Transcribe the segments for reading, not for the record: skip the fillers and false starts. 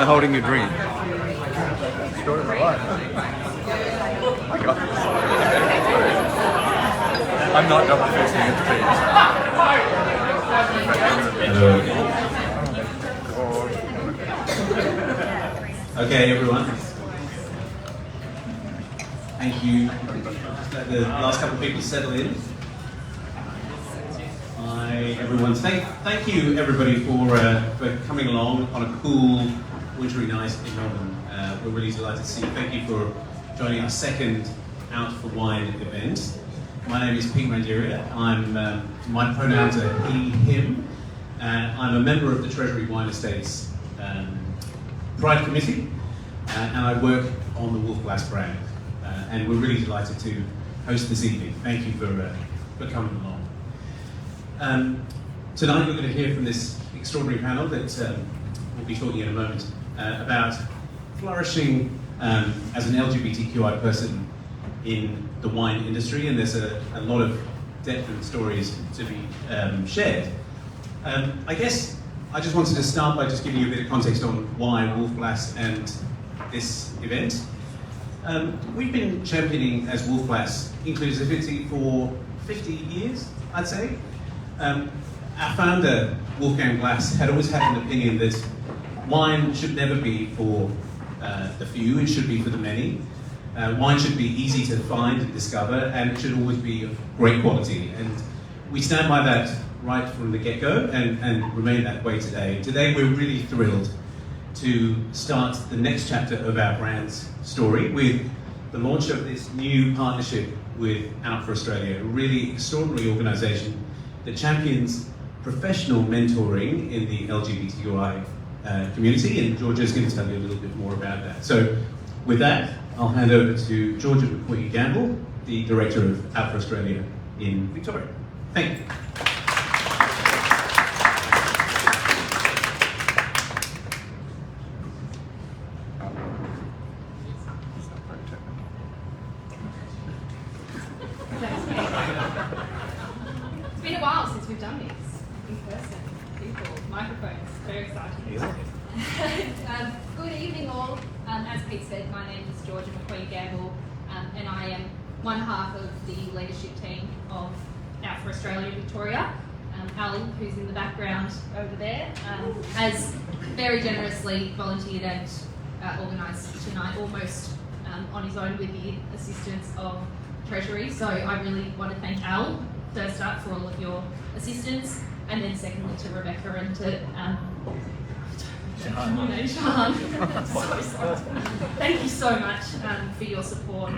we're holding your drink. Story of my life. I got this. I'm not double facing it, please. Okay, everyone. Thank you. Just let the last couple of people settle in. Hi, everyone. Thank you, everybody, for coming along on a cool, wintry night in Melbourne. We're really delighted to see you. Thank you for joining our second Out for Wine event. My name is Pete Randeria. My pronouns are he, him. I'm a member of the Treasury Wine Estates Pride Committee, and I work on the Wolf Blass brand. And we're really delighted to host this evening. Thank you for coming along. Tonight you're going to hear from this extraordinary panel that we'll be talking in a moment about flourishing as an LGBTQI person in the wine industry, and there's a lot of depth and stories to be shared. I guess I just wanted to start by just giving you a bit of context on why Wolf Blass and this event. We've been championing as Wolf Blass inclusivity for 50 years, I'd say. Our founder, Wolfgang Blass, had always had an opinion that wine should never be for the few, it should be for the many. Wine should be easy to find and discover, and it should always be of great quality. And we stand by that right from the get-go and remain that way today. Today we're really thrilled to start the next chapter of our brand's story with the launch of this new partnership with Out for Australia, a really extraordinary organisation that champions professional mentoring in the LGBTQI community, and Georgia is going to tell you a little bit more about that. So with that, I'll hand over to Georgia McQueen-Gamble, the Director of Out for Australia in Victoria. Thank you. It's been a while since we've done this in person. People, microphones, very exciting. Good evening all. As Pete said, my name is Georgia McQueen-Gamble, and I am one half of the leadership team of Out for Australia Victoria. Ali, who's in the background over there, has very generously volunteered and organised tonight almost on his own with the assistance of Treasury. So I really want to thank Al, first up, for all of your assistance, and then secondly to Rebecca and to Shahan. Thank you so much for your support.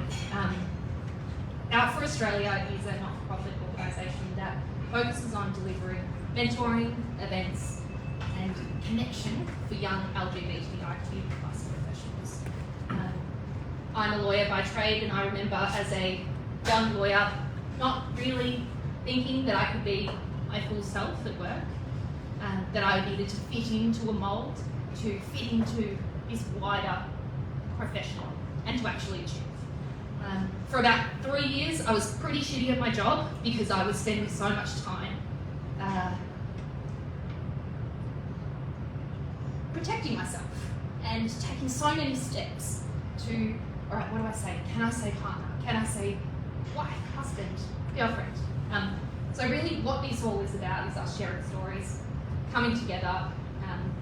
Out for Australia is a not-for-profit organisation that focuses on delivering mentoring, events and connection for young LGBTIQ+ professionals. I'm a lawyer by trade, and I remember as a young lawyer not really thinking that I could be my full self at work, that I needed to fit into a mould, to fit into this wider profession and to actually achieve. For about 3 years, I was pretty shitty at my job because I was spending so much time protecting myself and taking so many steps to, all right, what do I say? Can I say partner? Can I say wife, husband, girlfriend? So really what this all is about is us sharing stories, coming together,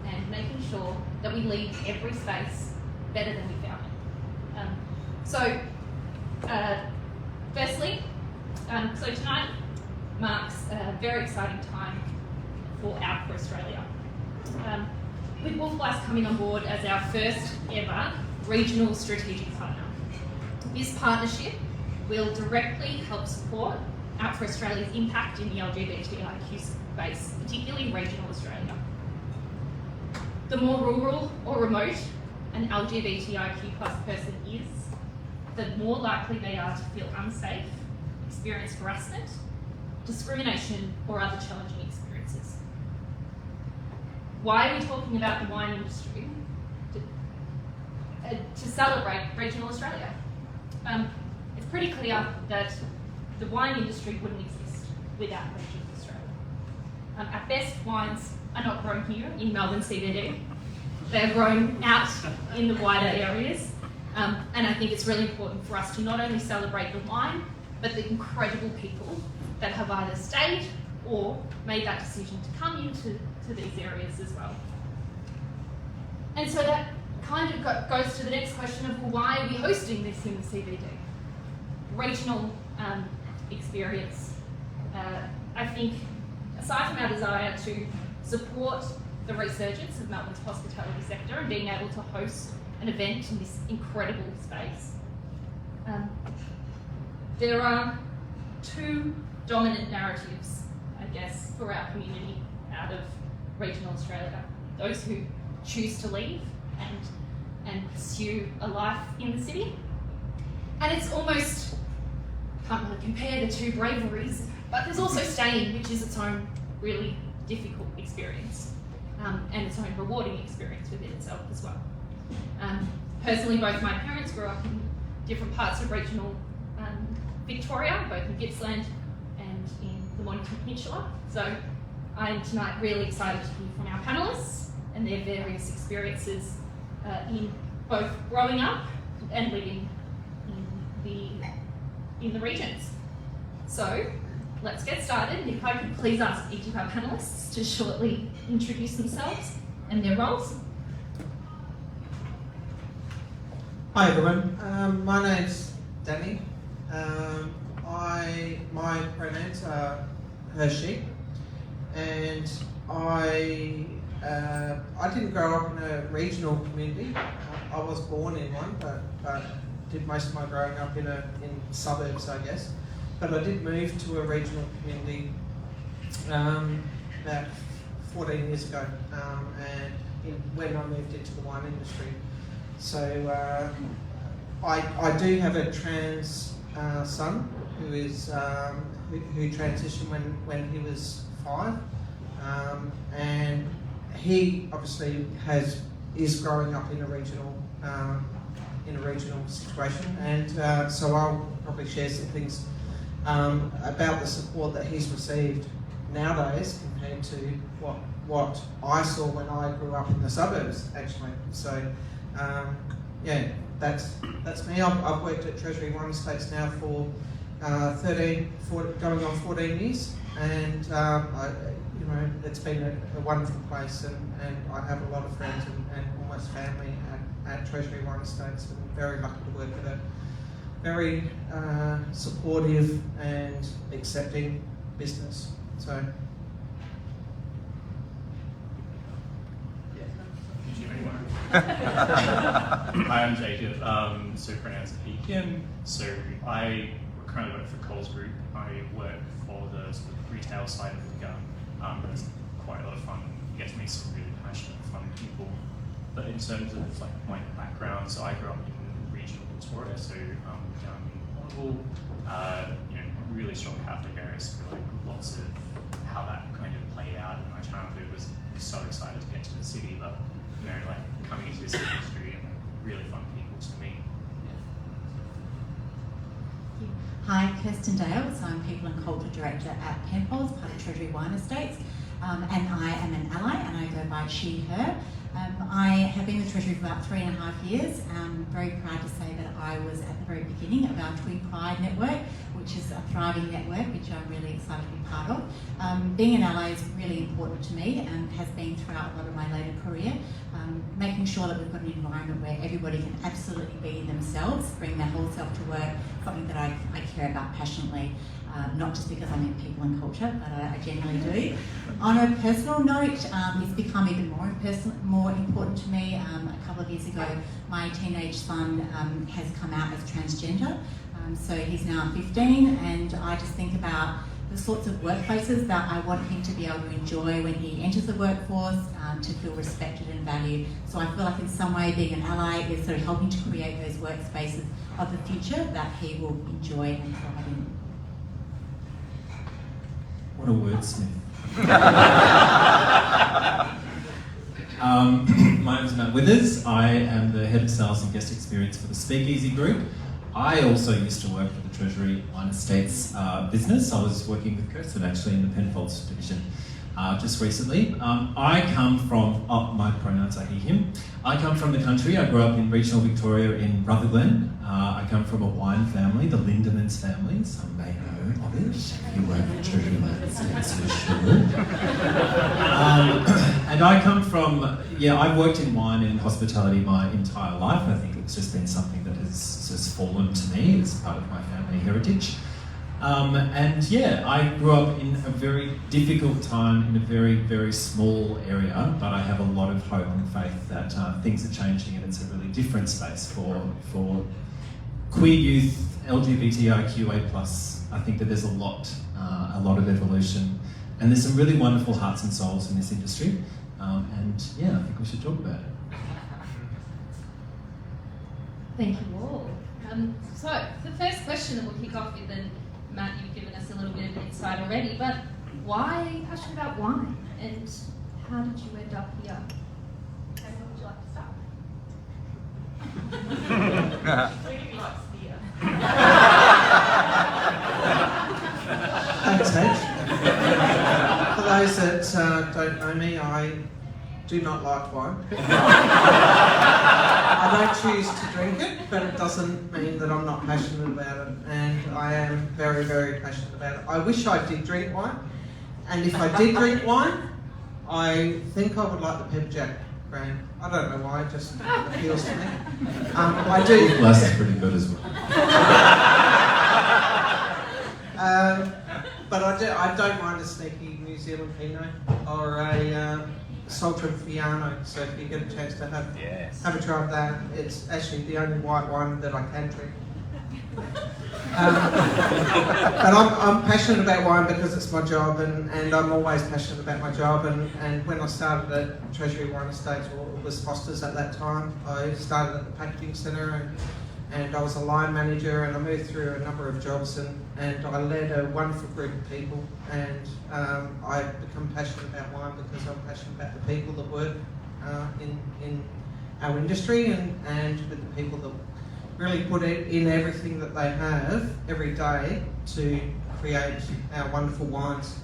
and making sure that we leave every space better than we found it. Firstly, so tonight marks a very exciting time for Out for Australia. With Wolf Blass coming on board as our first ever regional strategic partner. This partnership will directly help support Out for Australia's impact in the LGBTIQ space, particularly in regional Australia. The more rural or remote an LGBTIQ+ person is, the more likely they are to feel unsafe, experience harassment, discrimination, or other challenging experiences. Why are we talking about the wine industry? To celebrate regional Australia. It's pretty clear that the wine industry wouldn't exist without regional Australia. At best, wines are not grown here in Melbourne CBD. They're grown out in the wider areas. And I think it's really important for us to not only celebrate the wine, but the incredible people that have either stayed or made that decision to come into these areas as well. And so that kind of goes to the next question of, well, why are we hosting this in the CBD? Regional experience. I think, aside from our desire to support the resurgence of Melbourne's hospitality sector and being able to host an event in this incredible space, there are two dominant narratives, I guess, for our community out of regional Australia. Those who choose to leave and pursue a life in the city. And it's almost, can't really compare the two braveries, but there's also staying, which is its own really difficult experience, and its own rewarding experience within itself as well. Personally, both my parents grew up in different parts of regional Victoria, both in Gippsland and in the Mornington Peninsula. So I'm tonight really excited to hear from our panellists and their various experiences in both growing up and living in the regions. So let's get started. If I could please ask each of our panellists to shortly introduce themselves and their roles. Hi everyone, my name's Danny. My pronouns are her, she, and I didn't grow up in a regional community. I was born in one, but did most of my growing up in suburbs, I guess. But I did move to a regional community about 14 years ago, and when I moved into the wine industry. So I do have a trans son who is who transitioned when he was 5, and he obviously is growing up in a regional situation, and so I'll probably share some things about the support that he's received nowadays compared to what I saw when I grew up in the suburbs, actually. So yeah, that's me. I've worked at Treasury Wine Estates now for going on 14 years, and it's been a wonderful place, and I have a lot of friends and almost family at Treasury Wine Estates, and I'm very lucky to work at a very supportive and accepting business. So. Hi, I'm Jacob, so pronounced he, him. So I currently work for Coles Group. I work for the sort of retail side of the gun. It's quite a lot of fun. You get to meet some really passionate, fun people. But in terms of like my background, so I grew up in regional Victoria, so down in Warrnambool, really strong Catholic area, so like lots of how that kind of played out in my childhood was so excited to get to the city, but like coming into this industry and really fun people to meet. Hi, Kirsten Dale. So I'm People and Culture Director at Penfolds, part of Treasury Wine Estates, and I am an ally, and I go by she, her. I have been with Treasury for about 3.5 years. I'm very proud to say that I was at the very beginning of our Twin Pride network, which is a thriving network, which I'm really excited to be part of. Being an ally is really important to me and has been throughout a lot of my later career. Making sure that we've got an environment where everybody can absolutely be themselves, bring their whole self to work, something that I care about passionately, not just because I'm in people and culture, but I genuinely do. On a personal note, it's become even more important to me. A couple of years ago, my teenage son has come out as transgender, so he's now 15, and I just think about the sorts of workplaces that I want him to be able to enjoy when he enters the workforce, to feel respected and valued. So I feel like in some way being an ally is sort of helping to create those workspaces of the future that he will enjoy and thrive in. What a wordsmith. My name is Matt Withers. I am the Head of Sales and Guest Experience for the Speakeasy Group. I also used to work for the Treasury Wine Estates business. I was working with Kirsten actually in the Penfolds division. just recently. I come from, my pronouns are he, him. I come from the country. I grew up in regional Victoria in Rutherglen. I come from a wine family, the Lindemans family. Some may know of it. If you work at Treasury States, for sure. And I come from, I've worked in wine and hospitality my entire life. I think it's just been something that has just fallen to me as part of my family heritage. I grew up in a very difficult time in a very, very small area, but I have a lot of hope and faith that things are changing and it's a really different space for queer youth, LGBTIQA+. I think that there's a lot of evolution, and there's some really wonderful hearts and souls in this industry, I think we should talk about it. Thank you all. So the first question that we'll kick off with, and Matt, you've given us a little bit of insight already, but why are you passionate about wine, and how did you end up here? And where would you like to start? Thanks, H. For those that don't know me, I do not like wine. I don't choose to drink it, but it doesn't mean that I'm not passionate about it, and I am very, very passionate about it. I wish I did drink wine, and if I did drink wine, I think I would like the Pepper Jack brand. I don't know why, it just appeals to me. I do. Glass is pretty good as well. But I don't mind a sneaky New Zealand Pinot or a Saltram Fiano. So if you get a chance to have a try of that, it's actually the only white wine that I can drink. But I'm passionate about wine because it's my job, and I'm always passionate about my job. And when I started at Treasury Wine Estates, or it was Foster's at that time, I started at the packaging centre, and I was a line manager, and I moved through a number of jobs, and I led a wonderful group of people, and I become passionate about wine because I'm passionate about the people that work in our industry, and with the people that really put in everything that they have every day to create our wonderful wines.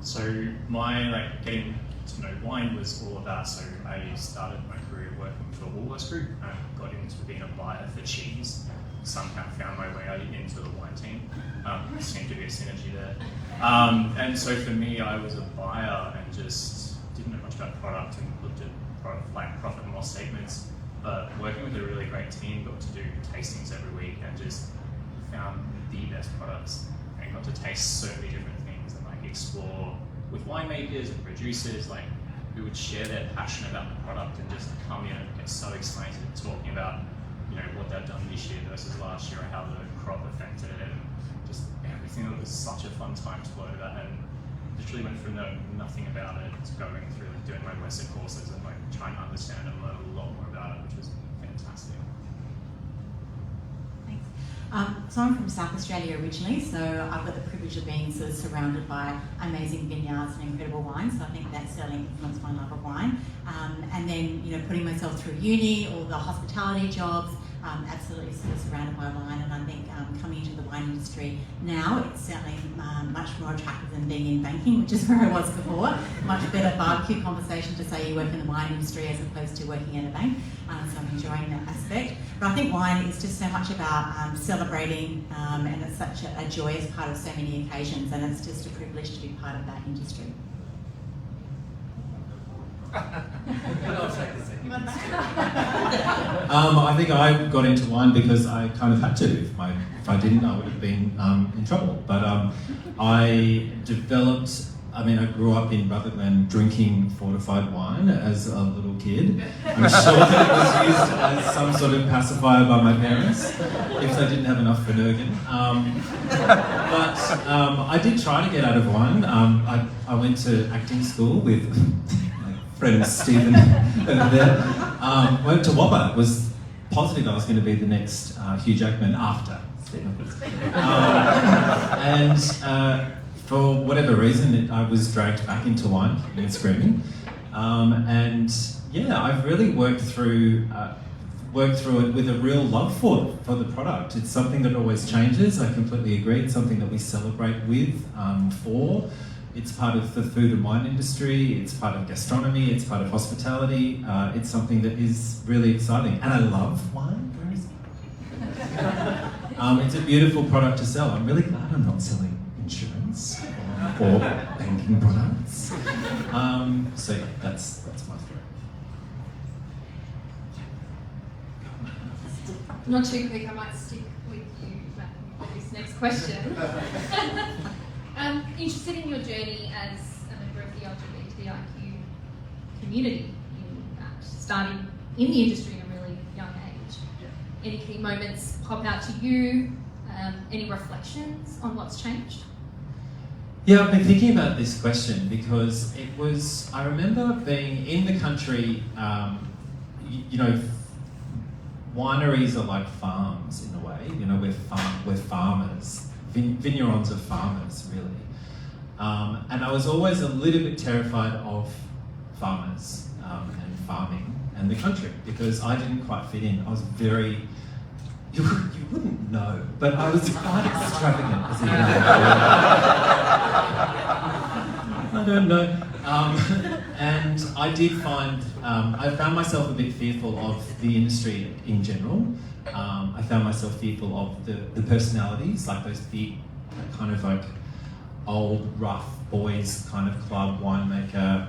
So my getting to know wine was all about, so I started my career working for Woolworths Group and got into being a buyer for cheese. Somehow found my way into the wine team. There seemed to be a synergy there. And so for me, I was a buyer and just didn't know much about product and looked at profit and loss statements. But working with a really great team, got to do tastings every week and just found the best products and got to taste so many different things and explore with winemakers and producers who would share their passion about the product and just come in and get so excited talking about what they've done this year versus last year, or how the crop affected it, and just everything. It was such a fun time to learn about, and literally went from knowing nothing about it to going through doing my WESA courses and trying to understand and learn a lot more about it, which was fantastic. Thanks. So I'm from South Australia originally, so I've got the privilege of being sort of surrounded by amazing vineyards and incredible wine, so I think that certainly influenced my love of wine. And then, putting myself through uni, all the hospitality jobs, absolutely sort of surrounded by wine, and I think coming into the wine industry now, it's certainly much more attractive than being in banking, which is where I was before. Much better barbecue conversation to say you work in the wine industry as opposed to working at a bank, so I'm enjoying that aspect. But I think wine is just so much about celebrating, and it's such a joyous part of so many occasions, and it's just a privilege to be part of that industry. I think I got into wine because I kind of had to. If I didn't, I would have been in trouble. But I developed. I grew up in Rutherglen drinking fortified wine as a little kid. I'm sure that it was used as some sort of pacifier by my parents if they didn't have enough Finnegan. But I did try to get out of wine. I went to acting school with friend Stephen over there. Went to Wobber, was positive I was going to be the next Hugh Jackman after Stephen. For whatever reason, I was dragged back into wine and screaming. I've really worked through worked through it with a real love for the product. It's something that always changes. I completely agree. It's something that we celebrate with, for. It's part of the food and wine industry. It's part of gastronomy. It's part of hospitality. It's something that is really exciting. And I love wine. Where is it? It's a beautiful product to sell. I'm really glad I'm not selling insurance or banking products. So yeah, that's my story. Not too quick, I might stick with you, Matthew, for this next question. Interested in your journey as a member of the LGBTIQ community, starting in the industry at a really young age. Any key moments pop out to you? Any reflections on what's changed? Yeah, I've been thinking about this question because I remember being in the country, wineries are like farms in a way, we're farmers. Vignerons are farmers, really. And I was always a little bit terrified of farmers and farming and the country because I didn't quite fit in. I was very, you wouldn't know, but I was quite extravagant as a young boy. I don't know. And I did find, I found myself a bit fearful of the industry in general. I found myself fearful of the personalities, like those big, kind of like old, rough boys kind of club winemaker,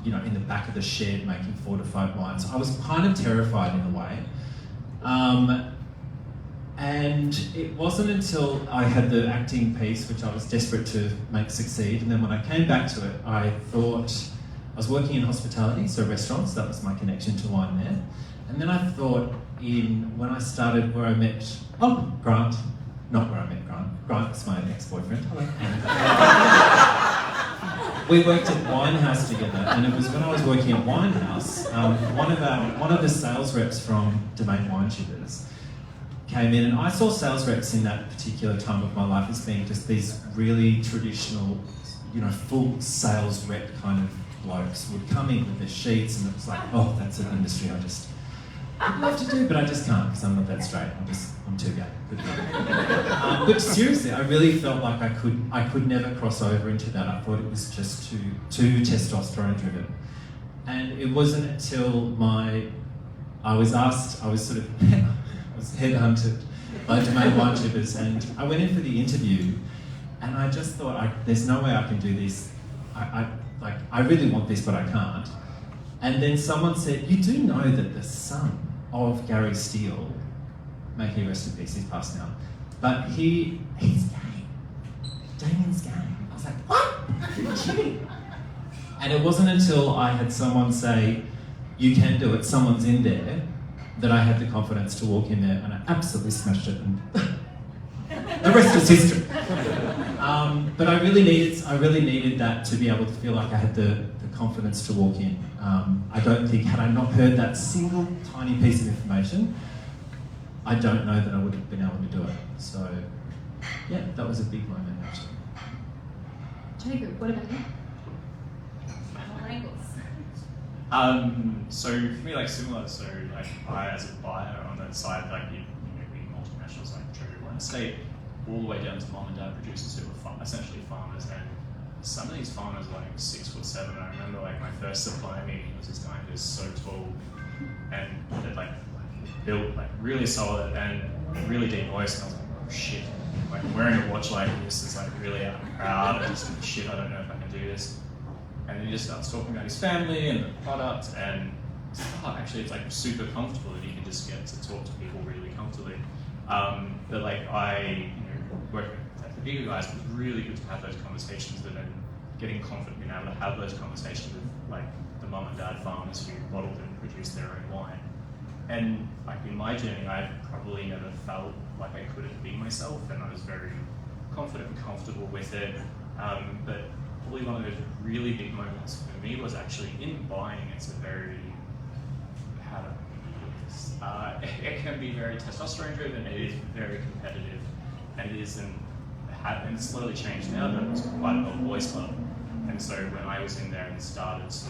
in the back of the shed making fortified wines. I was kind of terrified in a way. And it wasn't until I had the acting piece, which I was desperate to make succeed, and then when I came back to it, I thought, I was working in hospitality, so restaurants, that was my connection to wine there. And then I thought when I started where I met, Grant, not where I met Grant. Grant was my ex-boyfriend. We worked at Winehouse together, and it was when I was working at Winehouse, one of the sales reps from Domain Wine Shippers came in, and I saw sales reps in that particular time of my life as being just these really traditional, full sales rep kind of blokes would come in with their sheets, and it was like, oh, that's an industry I'd love to do, but I just can't because I'm not that straight. I'm too gay. But seriously, I really felt like I could never cross over into that. I thought it was just too testosterone driven. And it wasn't until I was headhunted by Domain Wine Shippers, and I went in for the interview, and I just thought, there's no way I can do this. I really want this, but I can't. And then someone said, you do know that the son of Gary Steele, may he rest in peace, he's passed now, but he's gay. Damien's gay. I was like, what? You're kidding. And it wasn't until I had someone say, you can do it, someone's in there, that I had the confidence to walk in there, and I absolutely smashed it, and the rest is history. But I really needed that to be able to feel like I had the confidence to walk in. I don't think, had I not heard that single tiny piece of information, I don't know that I would have been able to do it. So, yeah, that was a big moment actually. Jacob, what about you? All angles. So for me, similar. So I, as a buyer on that side, we multinationals like Treasury Wine Estate, all the way down to mom and dad producers who were essentially farmers. And some of these farmers were 6'7". I remember my first supplier meeting was this guy who was so tall and built really solid and really deep voice. And I was like, oh shit! Wearing a watch like this is really out and proud and just shit. I don't know if I can do this. And then he just starts talking about his family and the product, and actually it's super comfortable that he can just get to talk to people really comfortably. But I work with the bigger guys, it was really good to have those conversations, and then getting confident being able to have those conversations with the mum and dad farmers who bottled and produced their own wine. And in my journey, I probably never felt like I couldn't be myself, and I was very confident and comfortable with it. But probably one of those really big moments for me was actually in buying. It's a very, it can be very testosterone driven, it is very competitive, and it isn't, and it's slowly changed now, but it was quite a boys club. And so when I was in there and started to,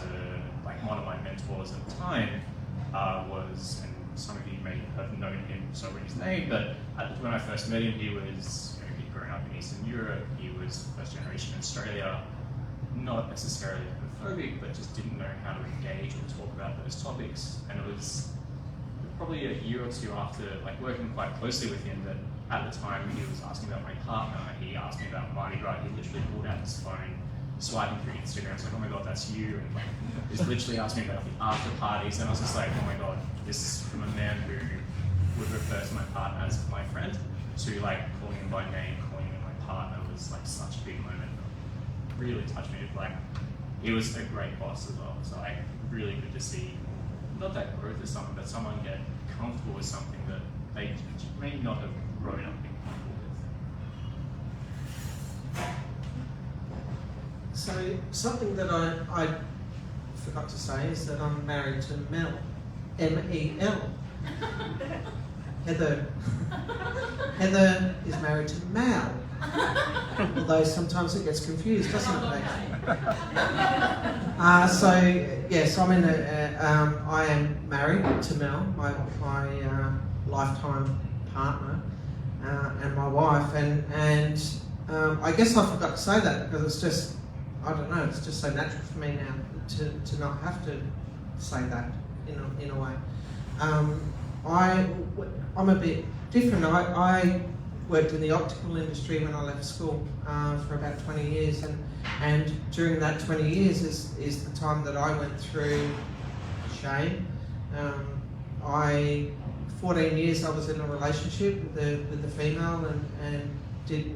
one of my mentors at the time was, and some of you may have known him so his name, but when I first met him, he was, he'd grown up in Eastern Europe, he was first generation Australia, not necessarily homophobic, but just didn't know how to engage or talk about those topics. And it was probably a year or two after working quite closely with him that at the time he was asking about my partner, he asked me about Mardi Gras, he literally pulled out his phone, swiping through Instagram, it's like, oh my god, that's you, and he's literally asked me about the after parties, and I was just like, oh my god, this is from a man who would refer to my partner as my friend, to calling him by name, calling him my partner was such a big moment. Really touched me. He was a great boss as well, so really good to see not that growth as someone, but someone get comfortable with something that they may not have grown up being comfortable with. So something that I forgot to say is that I'm married to Mel, M-E-L. Heather is married to Mal, although sometimes it gets confused, doesn't it? So yes, I am married to Mel, my lifetime partner, and my wife, and I guess I forgot to say that because it's just, I don't know, it's just so natural for me now to not have to say that in a way. I'm a bit different. I worked in the optical industry when I left school for about 20 years, and during that 20 years is the time that I went through shame. 14 years I was in a relationship with a female, and did,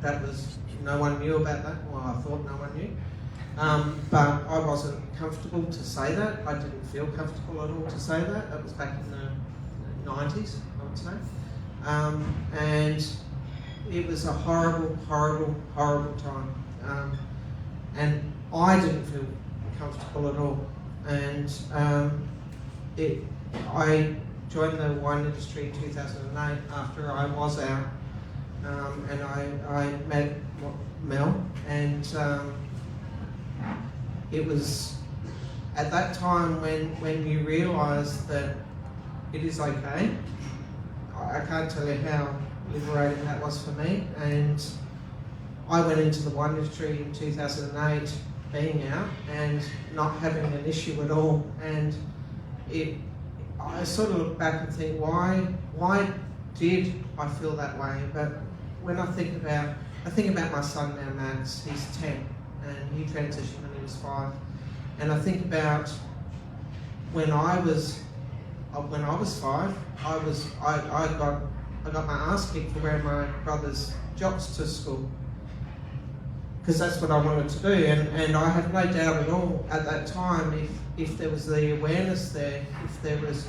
that was, no one knew about that. Well, I thought no one knew. But I wasn't comfortable to say that. I didn't feel comfortable at all to say that. That was back in the 90s, I would say. And it was a horrible, horrible, horrible time. And I didn't feel comfortable at all. And I joined the wine industry in 2008 after I was out. And I met Mel, and it was at that time when you realise that it is okay. I can't tell you how liberating that was for me, and I went into the wine industry in 2008 being out and not having an issue at all, and I sort of look back and think, why did I feel that way? But when I think about my son now, Max, he's 10, and he transitioned when he was 5, and I think about when I was 5, I got my ass kicked for wearing my brother's jocks to school, because that's what I wanted to do, and I had no doubt at all at that time if there was the awareness there, if there was,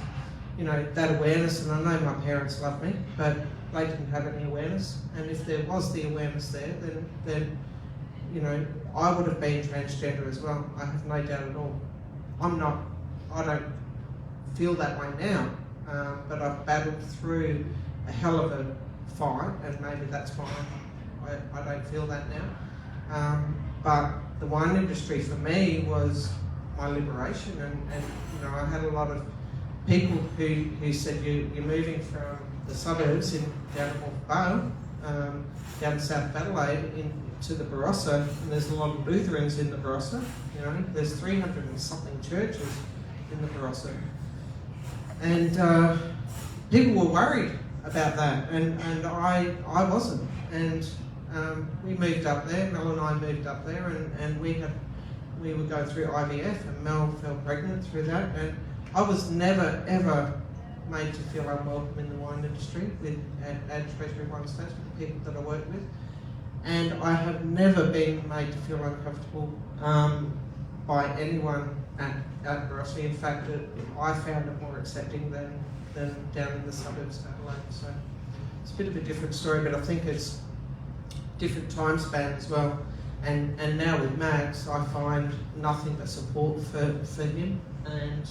that awareness, and I know my parents loved me, but they didn't have any awareness, and if there was the awareness there, then I would have been transgender as well. I have no doubt at all. I don't feel that way now, but I've battled through a hell of a fight, and maybe that's why I don't feel that now. But the wine industry for me was my liberation, and I had a lot of people who said you're moving from the suburbs down in North Vale, down south of Adelaide to the Barossa, and there's a lot of Lutherans in the Barossa. There's 300 and something churches in the Barossa, and people were worried about that, and I wasn't, and we moved up there. Mel and I moved up there, and we were going through IVF, and Mel fell pregnant through that, and I was never ever made to feel unwelcome in the wine industry at Treasury Wine Estates with the people that I work with, and I have never been made to feel uncomfortable by anyone at Barossa. In fact, I found it more accepting than down in the suburbs of Adelaide. So it's a bit of a different story, but I think it's different time span as well. And now with Max, I find nothing but support for him, and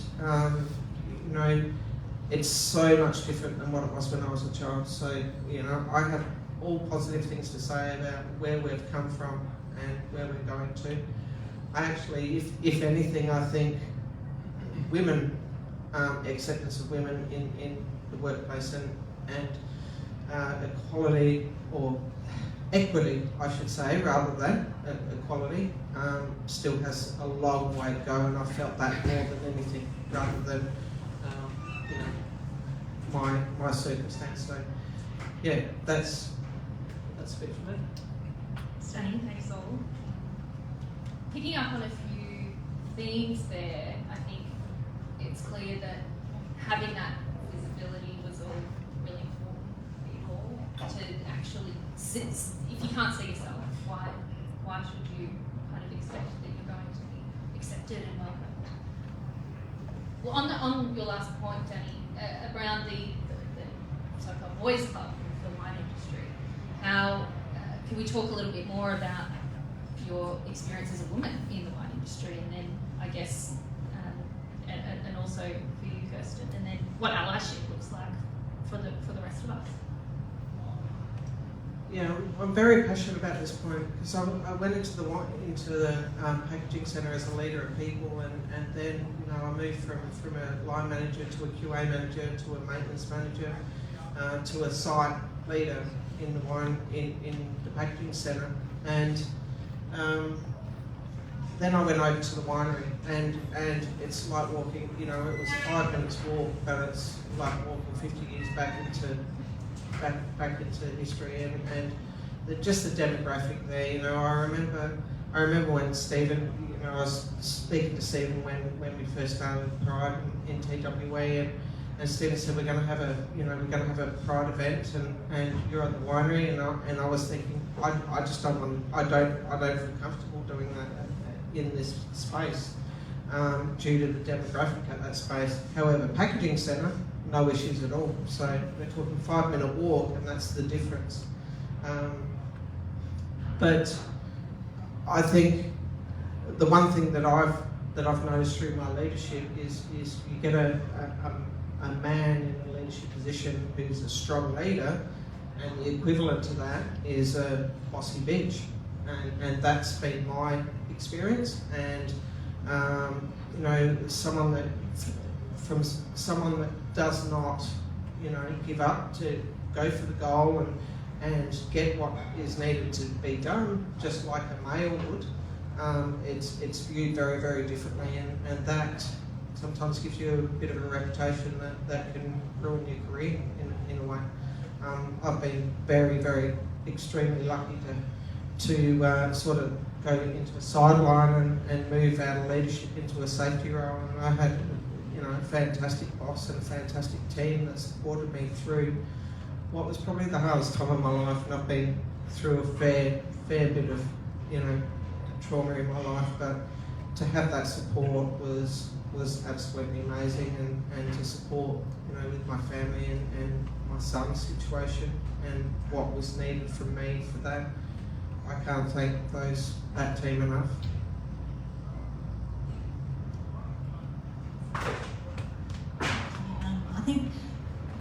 it's so much different than what it was when I was a child. So I have all positive things to say about where we've come from and where we're going to. I actually, if anything, I think women acceptance of women in the workplace and equality or equity, I should say, rather than equality, still has a long way to go, and I felt that more than anything, rather than you know, my circumstance. So yeah, that's a bit for me. Stunning, thanks all. Picking up on a few themes there, I think it's clear that having that visibility was all really important for you all to actually sit. If you can't see yourself, why should you kind of expect that you're going to be accepted and welcomed? Well, on your last point, Danny, around the so-called boys' club of the wine industry, how can we talk a little bit more about your experience as a woman in the wine industry, and then I guess, and also for you, Kirsten, and then what allyship looks like for the rest of us. Yeah, I'm very passionate about this point because I went into the packaging centre as a leader of people, and then I moved from a line manager to a QA manager to a maintenance manager to a site leader in the wine in the packaging centre, and then I went over to the winery, and it's like walking. It was 5 minutes walk, but it's like walking 50 years back into history, and just the demographic there. I remember when Stephen, I was speaking to Stephen when we first started Pride in TWE, and Stephen said we're going to have a Pride event, and you're at the winery, and I was thinking I don't feel comfortable doing that in this space due to the demographic at that space. However, packaging centre, no issues at all. So we're talking 5-minute walk, and that's the difference. But I think the one thing that I've noticed through my leadership is you get a man in a leadership position who's a strong leader, and the equivalent to that is a bossy bitch, and that's been my experience. And someone that does not, give up to go for the goal and get what is needed to be done, just like a male would. It's viewed very, very differently, and that sometimes gives you a bit of a reputation that can ruin your career in a way. I've been very, very extremely lucky to sort of go into a sideline and move out of leadership into a safety role, and I had a fantastic boss and a fantastic team that supported me through what was probably the hardest time of my life, and I've been through a fair bit of trauma in my life, but to have that support was absolutely amazing, and to support with my family and my son's situation and what was needed from me for that, I can't thank that team enough. I think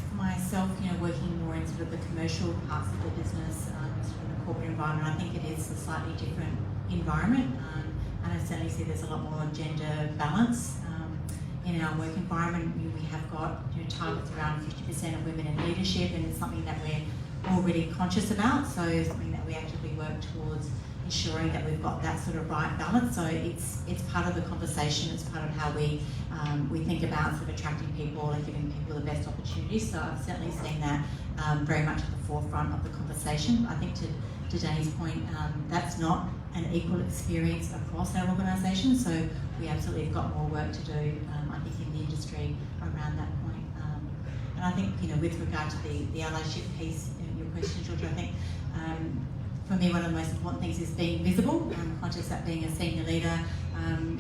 for myself, working more in sort of the commercial parts of the business, sort of in the corporate environment, I think it is a slightly different environment, and I certainly see there's a lot more gender balance in our work environment. We have got targets around 50% of women in leadership, and it's something that we're already conscious about, so something that we actively work towards ensuring that we've got that sort of right balance. So it's part of the conversation, it's part of how we think about sort of attracting people and giving people the best opportunities. So I've certainly seen that very much at the forefront of the conversation. I think to Danny's point, that's not an equal experience across our organisation, so we absolutely have got more work to do, I think, in the industry around that point. And I think, with regard to the allyship piece, your question, Georgia, I think for me one of the most important things is being visible. I'm conscious that being a senior leader,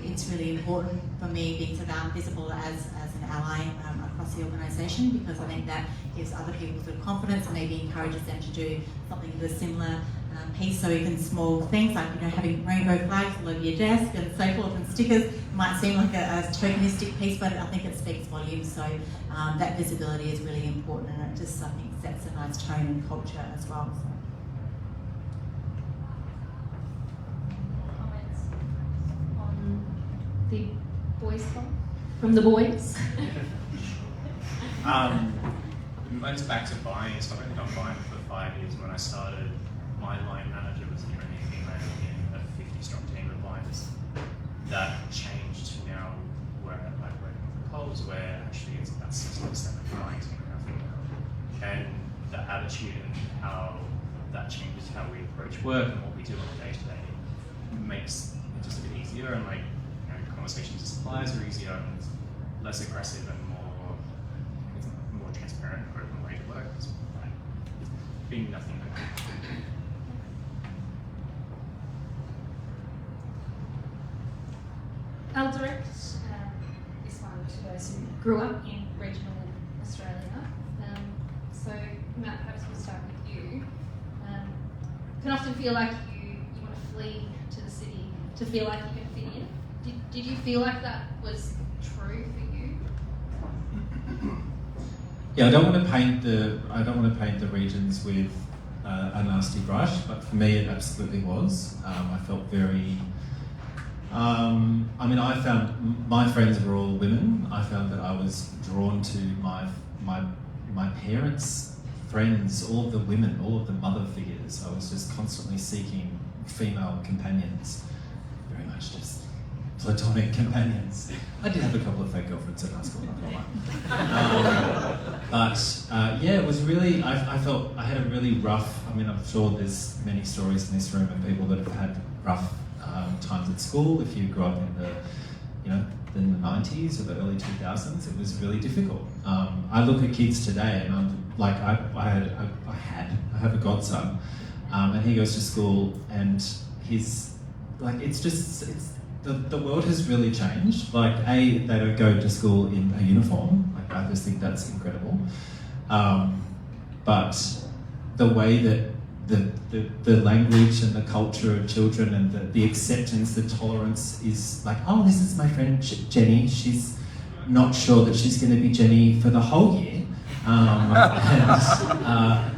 it's really important for me being sort of visible as an ally across the organisation, because I think that gives other people sort of confidence and maybe encourages them to do something of a similar piece. So even small things like having rainbow flags all over your desk and so forth, and stickers might seem like a tokenistic piece, but I think it speaks volumes. So that visibility is really important, and it just, I think, sets a nice tone and culture as well. So. Comments on the boys' club? from the boys? Mine's back to buying, so I've only done buying for 5 years. When I started, my line manager was the only female in a 50-strong team of buyers. That changed to now where I work with Coles, where actually it's about 60% of the buying team are now female. And the attitude and how that changes how we approach work and what we do on a day-to-day makes it just a bit easier, and like, you know, conversations with suppliers are easier and less aggressive and more transparent or open way to work. It's been nothing like that. I'll direct this one to those who grew up in regional Australia. So Matt, perhaps we'll start with you. Can often feel like you want to flee to the city to feel like you can fit in. Did you feel like that was true for you? Yeah, I don't want to paint the regions with a nasty brush, but for me it absolutely was. I felt very. I found my friends were all women. I found that I was drawn to my parents' friends, all of the women, all of the mother figures. I was just constantly seeking female companions, very much just platonic companions. I did have a couple of fake girlfriends at high school, not gonna lie. Yeah, it was really, I felt I had a really rough, I'm sure there's many stories in this room of people that have had rough times at school. If you grew up in the 90s or the early 2000s, it was really difficult. I look at kids today and I'm like, I have a godson, and he goes to school and he's like, the world has really changed. Like, they don't go to school in a uniform. Like, I just think that's incredible. But the way that the language and the culture of children and the acceptance, the tolerance is like, oh, this is my friend Jenny. She's not sure that she's going to be Jenny for the whole year.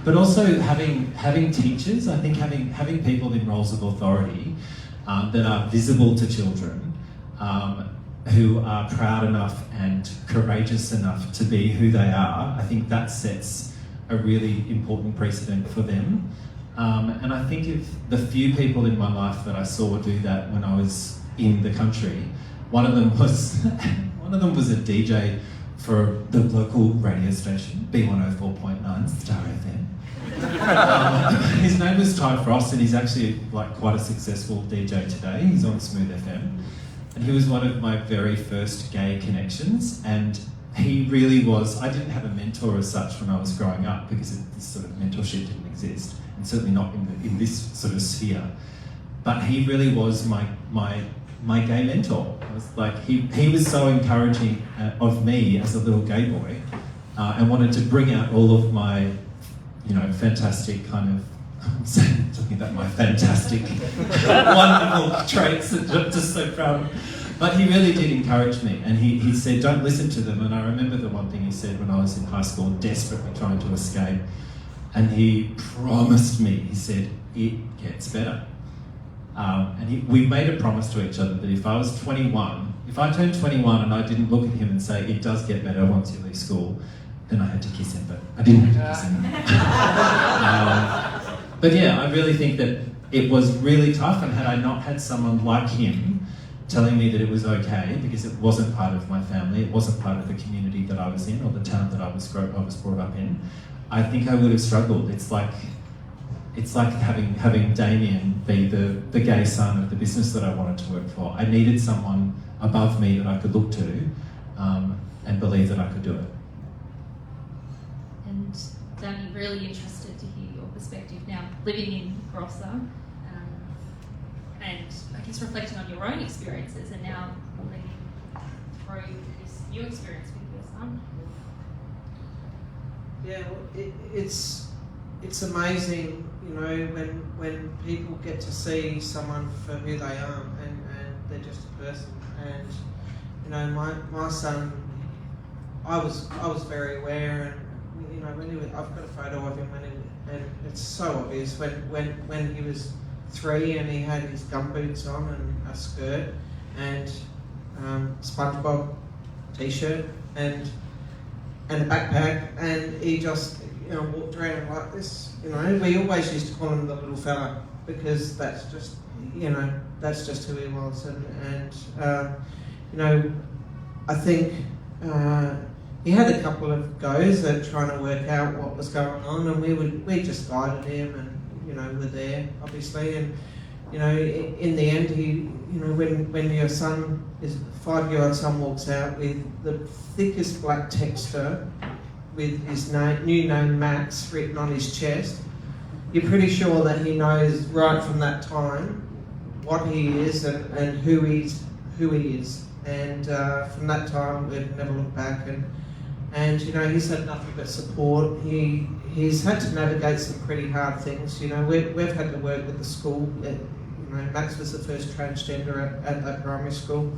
But also having teachers, I think having people in roles of authority that are visible to children, who are proud enough and courageous enough to be who they are, I think that sets a really important precedent for them. And I think if the few people in my life that I saw do that when I was in the country, one of them was a DJ for the local radio station, B104.9 Star FM. His name was Ty Frost, and he's actually like quite a successful DJ today. He's on Smooth FM, and he was one of my very first gay connections. And he really was. I didn't have a mentor as such when I was growing up because this sort of mentorship didn't exist, and certainly not in this sort of sphere. But he really was my gay mentor. I was like, he was so encouraging of me as a little gay boy, and wanted to bring out all of my, fantastic kind of, I'm talking about my fantastic, wonderful traits that I'm just so proud of. But he really did encourage me, and he said, don't listen to them. And I remember the one thing he said when I was in high school, desperately trying to escape, and he promised me, he said, it gets better. We made a promise to each other that if I turned 21 and I didn't look at him and say, it does get better once you leave school, then I had to kiss him, but I didn't have to kiss him. But yeah, I really think that it was really tough, and had I not had someone like him telling me that it was okay, because it wasn't part of my family, it wasn't part of the community that I was in, or the town that I was brought up in, I think I would have struggled. It's like having Damien be the gay son of the business that I wanted to work for. I needed someone above me that I could look to, and believe that I could do it. And Danny, really interested to hear your perspective now, living in Barossa, and I guess reflecting on your own experiences, and now living through this new experience with your son. Yeah, well, it's amazing, when people get to see someone for who they are, and they're just a person. And my son, I was very aware, and when I've got a photo of him and it's so obvious when he was 3 and he had his gumboots on and a skirt, and SpongeBob t-shirt and a backpack, and he just walked around like this. We always used to call him the little fella because that's just who he was, and I think he had a couple of goes at trying to work out what was going on, and we just guided him, and we're there obviously, and in the end when your son is 5-year-old son walks out with the thickest black texture with his new name Max written on his chest, you're pretty sure that he knows right from that time what he is and who he is. And from that time, we've never looked back. And he's had nothing but support. He's had to navigate some pretty hard things. We've had to work with the school. Max was the first transgender at that primary school,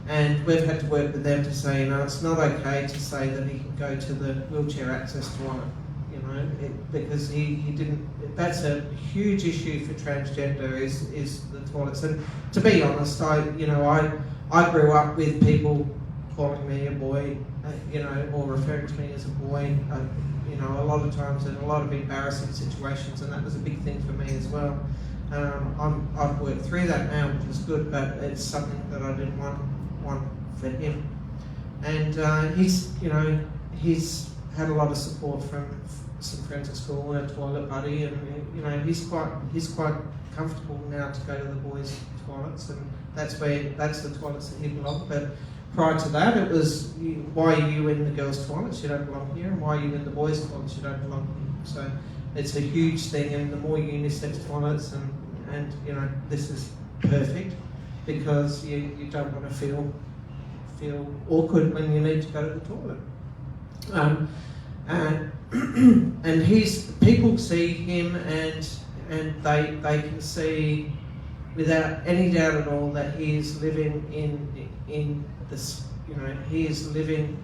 and we've had to work with them to say, it's not okay to say that he can go to the wheelchair access toilet. Because he didn't. That's a huge issue for transgender is the toilets. And to be honest, I grew up with people calling me a boy, or referring to me as a boy, a lot of times in a lot of embarrassing situations, and that was a big thing for me as well. I've worked through that now, which is good, but it's something that I didn't want for him. And he's had a lot of support from some friends at school, a toilet buddy, and he's quite comfortable now to go to the boys' toilets, and that's the toilets that he belonged. But prior to that, it was why are you in the girls' toilets? You don't belong here, and why are you in the boys' toilets? You don't belong here. So it's a huge thing, and the more unisex toilets, and this is perfect because you don't want to feel awkward when you need to go to the toilet. And people see him, and they can see without any doubt at all that he is living in this. He is living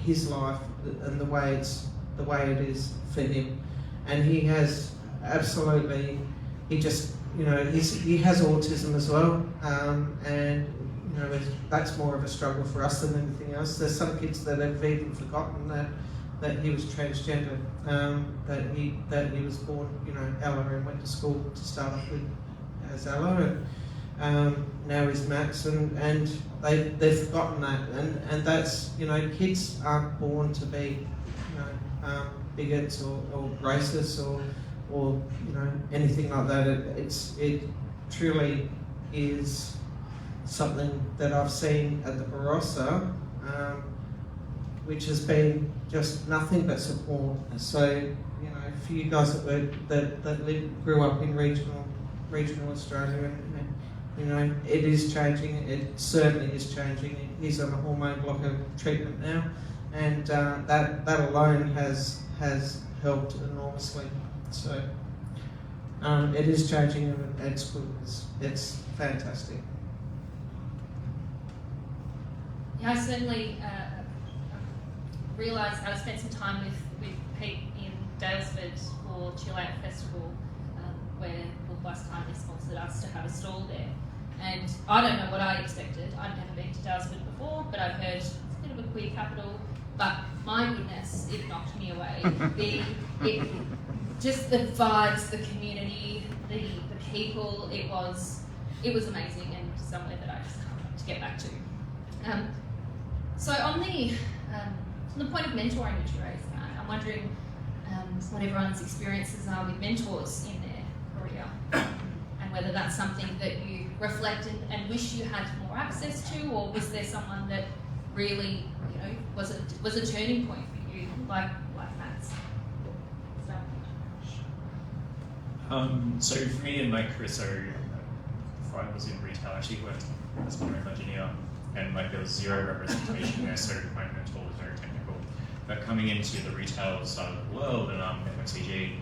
his life and the way it is for him, and he has absolutely. He has autism as well, and that's more of a struggle for us than anything else. There's some kids that have even forgotten that he was transgender, that he was born, Ella, and went to school to start off with as Ella, and now he's Max, and they've forgotten that, and that's kids aren't born to be bigots or racist or anything like that. It truly is something that I've seen at the Barossa, which has been just nothing but support. So for you guys that grew up in regional Australia, and it is changing. It certainly is changing. He's on a hormone blocker treatment now, and that alone has helped enormously. So it is changing, and it's good. It's fantastic. Yeah, I certainly realised I spent some time with Pete in Daylesford for Chill Out Festival, where last time they sponsored us to have a stall there. And I don't know what I expected. I'd never been to Daylesford before, but I've heard it's a bit of a queer capital. But my goodness, it knocked me away. Just the vibes, the community, the people. It was amazing, and somewhere that I just can't wait to get back to. So on the point of mentoring which you raised, I'm wondering what everyone's experiences are with mentors in their career, and whether that's something that you reflected and wish you had more access to, or was there someone that really, was a turning point for you, like Matt's? So for me in my career, before I was in retail, I actually worked as a mechanical engineer, and there was zero representation there, so my mentor was very technical. But coming into the retail side of the world and FMCG,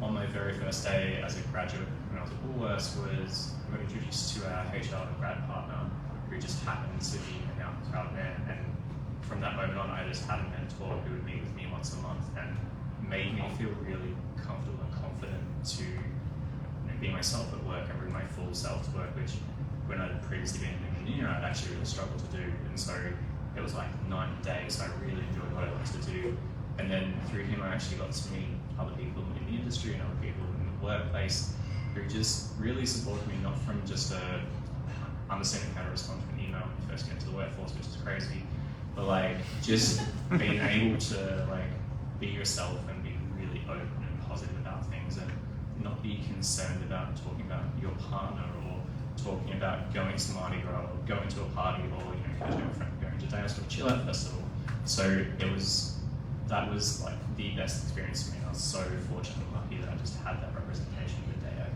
on my very first day as a graduate when I was at Woolworths, I got introduced to our HR grad partner, who just happened to be out there. And from that moment on, I just had a mentor who would meet with me once a month and made me feel really comfortable and confident to be myself at work and bring my full self to work, which when I'd previously been an engineer, I'd actually really struggled to do. And so it was like night and day, so I really enjoyed what I wanted to do. And then through him, I actually got to meet other people in the industry and other people in the workplace who just really supported me, not from just understanding how to respond to an email when you first get into the workforce, which is crazy, but like just being able to like be yourself and be really open and positive about things and not be concerned about talking about your partner or talking about going to Mardi Gras or going to a party or going to a friend, going to Dales or Chill Out Festival. So that was like the best experience for me. I was so fortunate and lucky that I just had that representation the day I got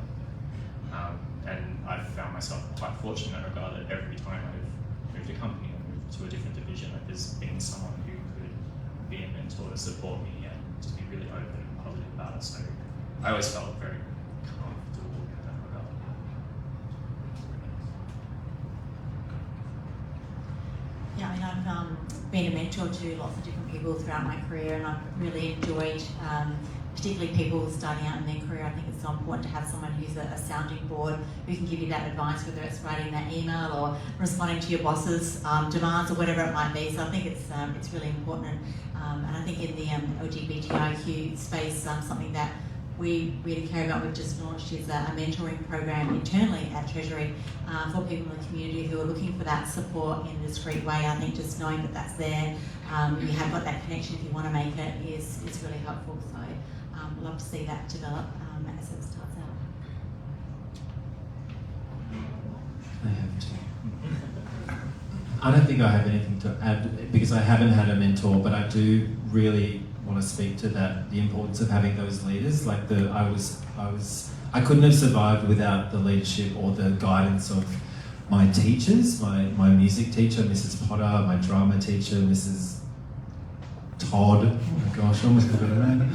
there. And I've found myself quite fortunate in that regard that every time I've moved a company or moved to a different division, that there's been someone who could be a mentor to support me and just be really open and positive about it. So I always felt very comfortable in that regard. Yeah, I mean, I've been a mentor to lots of different people throughout my career, and I've really enjoyed, particularly people starting out in their career. I think it's so important to have someone who's a sounding board who can give you that advice, whether it's writing that email or responding to your boss's demands or whatever it might be. So I think it's really important, and I think in the LGBTIQ space, something that we really care about, we've just launched, is a mentoring program internally at Treasury for people in the community who are looking for that support in a discreet way. I think just knowing that that's there, you have got that connection if you want to make it, is really helpful. So we'd love to see that develop as it starts out. I have to. I don't think I have anything to add because I haven't had a mentor, but I do really want to speak to that, the importance of having those leaders. Like I couldn't have survived without the leadership or the guidance of my teachers, my music teacher, Mrs. Potter, my drama teacher, Mrs. Todd. Oh my gosh, I almost forgot her name.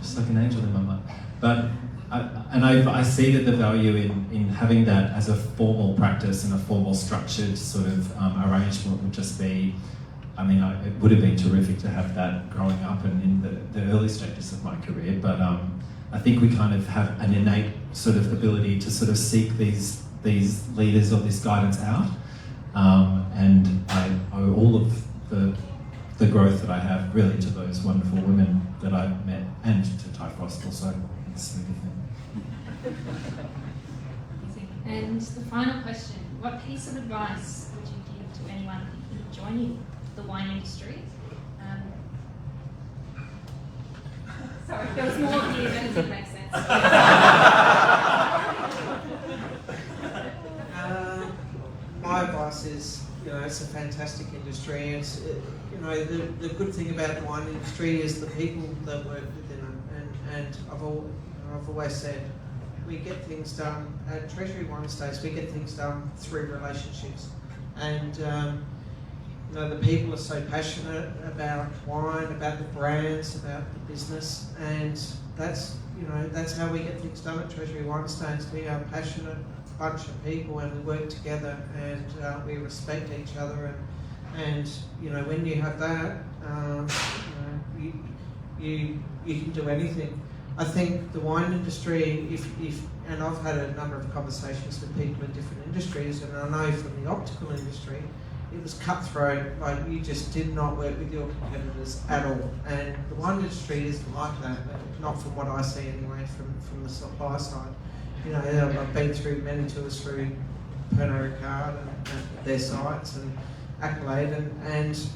She's like an angel in my mind. But I see that the value in having that as a formal practice and a formal structured sort of arrangement would just be, I mean, it would have been terrific to have that growing up and in the early stages of my career, but I think we kind of have an innate sort of ability to sort of seek these leaders or this guidance out, and I owe all of the growth that I have really to those wonderful women that I've met, and to Ty Frost also. It's a good thing. And the final question, what piece of advice would you give to anyone thinking of joining the wine industry? Sorry, there was more here, but it didn't make sense. My advice is, it's a fantastic industry. The good thing about the wine industry is the people that work within it. And I've always said, we get things done at Treasury Wine Estates. We get things done through relationships, and the people are so passionate about wine, about the brands, about the business, and that's how we get things done at Treasury Wine Estates. We are a passionate bunch of people, and we work together, and we respect each other, and when you have that, you can do anything. I think the wine industry, and I've had a number of conversations with people in different industries, and I know from the optical industry, it was cutthroat. Like, you just did not work with your competitors at all. And the wine industry isn't like that, not from what I see anyway, from the supply side. I've been through many tours through Pernod Ricard and their sites and Accolade, and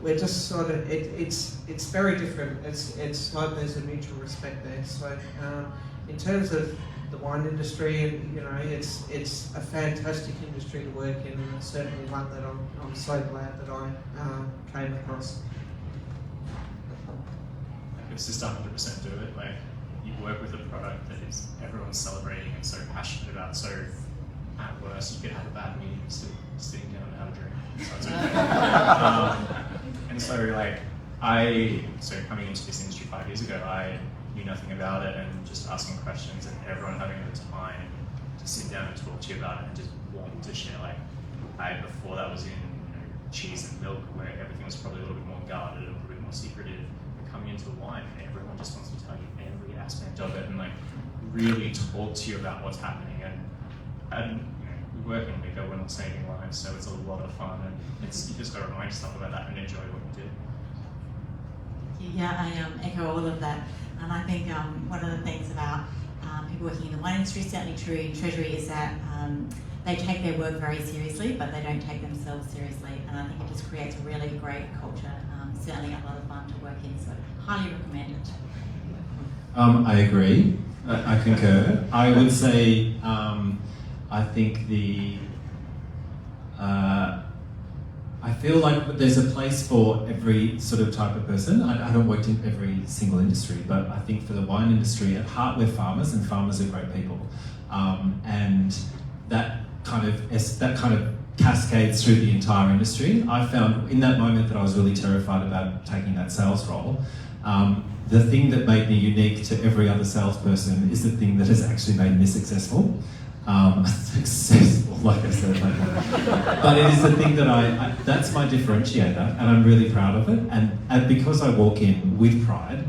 we're just sort of, it's very different. It's like there's a mutual respect there. So in terms of the wine industry, it's a fantastic industry to work in, and it's certainly one that I'm so glad that I came across. It's just 100% do it. Like, you work with a product that is everyone's celebrating and so passionate about. So at worst, you could have a bad meeting still sitting down and have a drink. So it's okay. And so coming into this industry 5 years ago, I knew nothing about it, and just asking questions, and everyone having the time to sit down and talk to you about it and just want to share. Before that was in cheese and milk, where everything was probably a little bit more guarded, a little bit more secretive. But coming into wine, everyone just wants to tell you every aspect of it and really talk to you about what's happening. And we work in liquor, we're not saving lives, so it's a lot of fun, and it's, you just got to remind yourself about that and enjoy what you do. Yeah, I echo all of that. And I think one of the things about people working in the wine industry, certainly true in Treasury, is that they take their work very seriously, but they don't take themselves seriously. And I think it just creates a really great culture. Certainly a lot of fun to work in, so highly recommend it. I agree. I concur. I would say I think I feel like there's a place for every sort of type of person. I haven't worked in every single industry, but I think for the wine industry, at heart we're farmers, and farmers are great people. And that kind of cascades through the entire industry. I found in that moment that I was really terrified about taking that sales role. The thing that made me unique to every other salesperson is the thing that has actually made me successful. Successful, like I said, but it is the thing that that's my differentiator, and I'm really proud of it. And because I walk in with pride,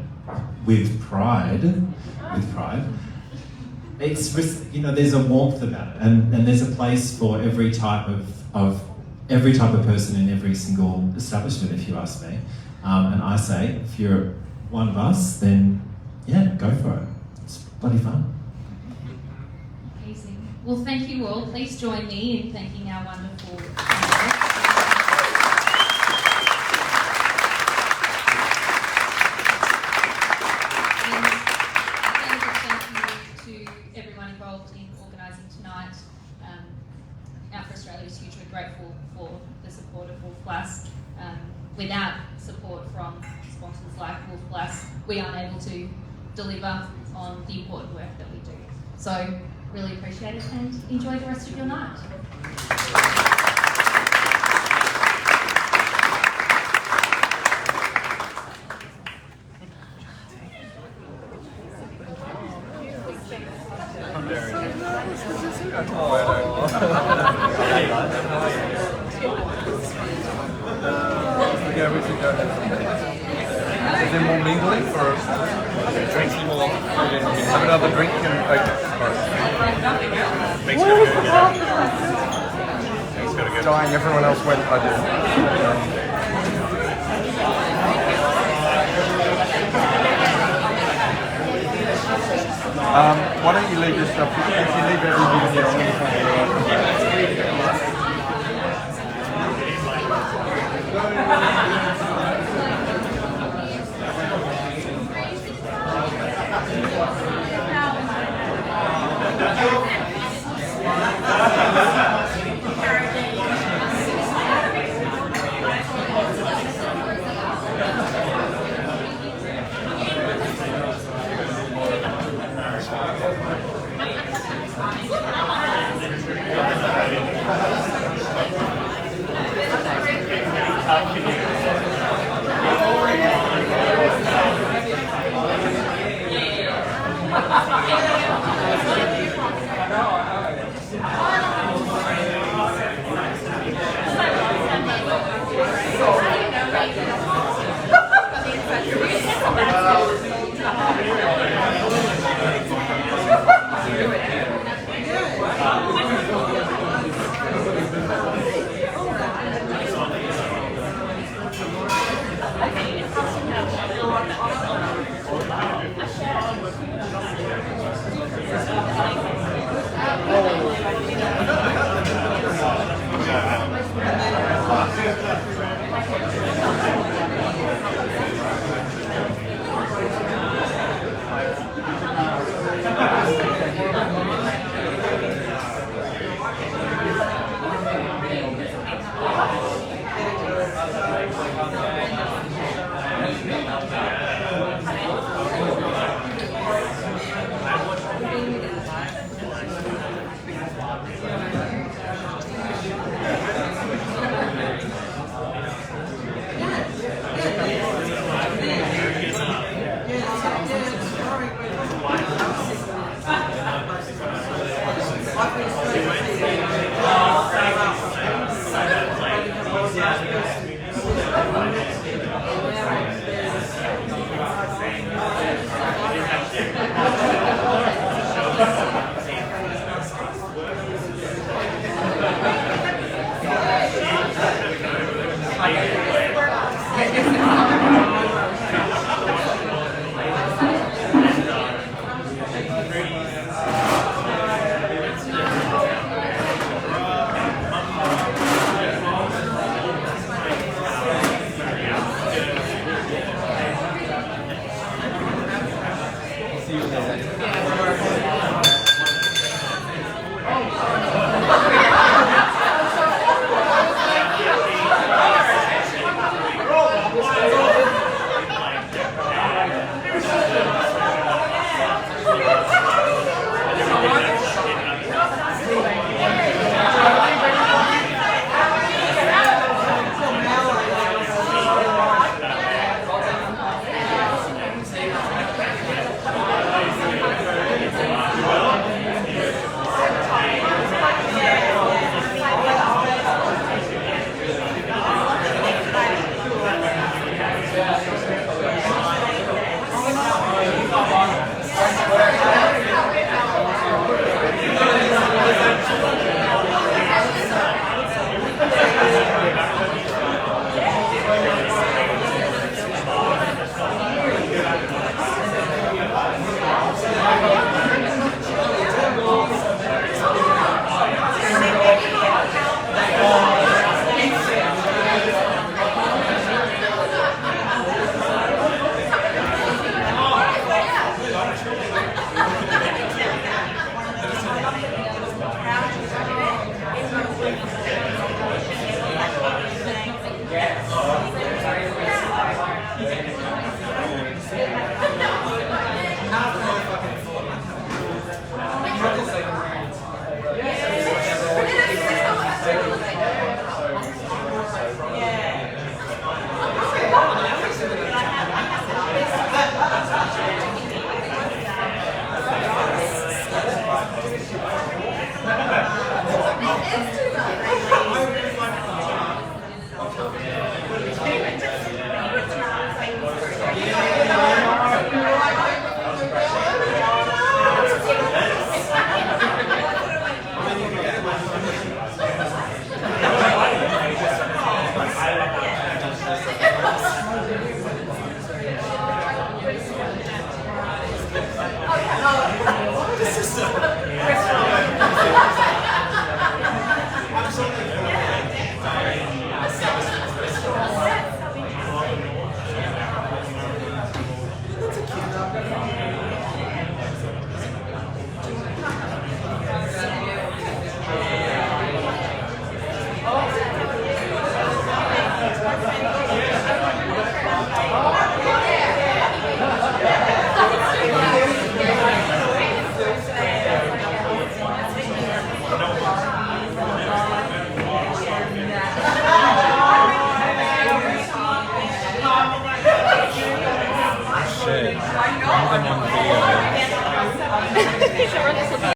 it's, there's a warmth about it, and there's a place for every type of person in every single establishment, if you ask me. And I say, if you're one of us, then yeah, go for it. It's bloody fun. Amazing. Well, thank you all. Please join me in thanking our wonderful panelists. And again, thank you to everyone involved in organising tonight. Out for Australia is hugely grateful for the support of Wolf Blass. Without support from sponsors like Wolf Blass, we aren't able to deliver on the important work that we do. So, really appreciate it, and enjoy the rest of your night. Yeah, we should go ahead. Is there more mingling or drinks more? Have another drink and dying, everyone else went, I did. Why don't you leave your stuff? If you leave everything here, I'm going to find Shit. I'm on video.